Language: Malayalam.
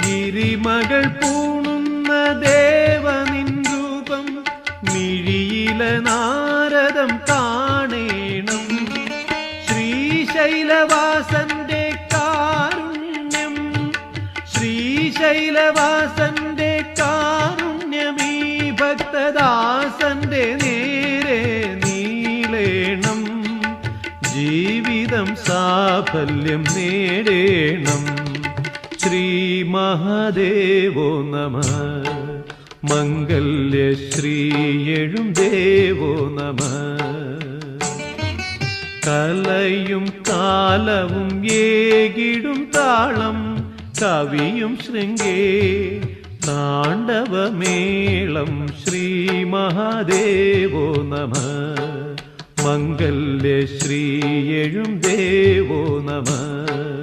ഗിരിമകൾ പൂണുന്ന ദേവനിൻ രൂപം മിഴിയില നാരദം കാണേണം. ശ്രീശൈലവാസന്റെ കാരുണ്യം, ശ്രീശൈലവാസന്റെ കാരുണ്യമീ ഭക്തദാസന്റെ നേരെ നീളേണം. ജീവിതം സാഫല്യം നേടേണം. ശ്രീ മഹാദേവോ നമഃ, മംഗല്യശ്രീ എഴുദേവോ നമഃ. കലയും കാലവും ഏകിടും താളം കവിയും ശൃംഗേ താണ്ഡവമേളം. ശ്രീ മഹാദേവോ നമഃ, മംഗല്യശ്രീ എഴുദേവോ നമഃ.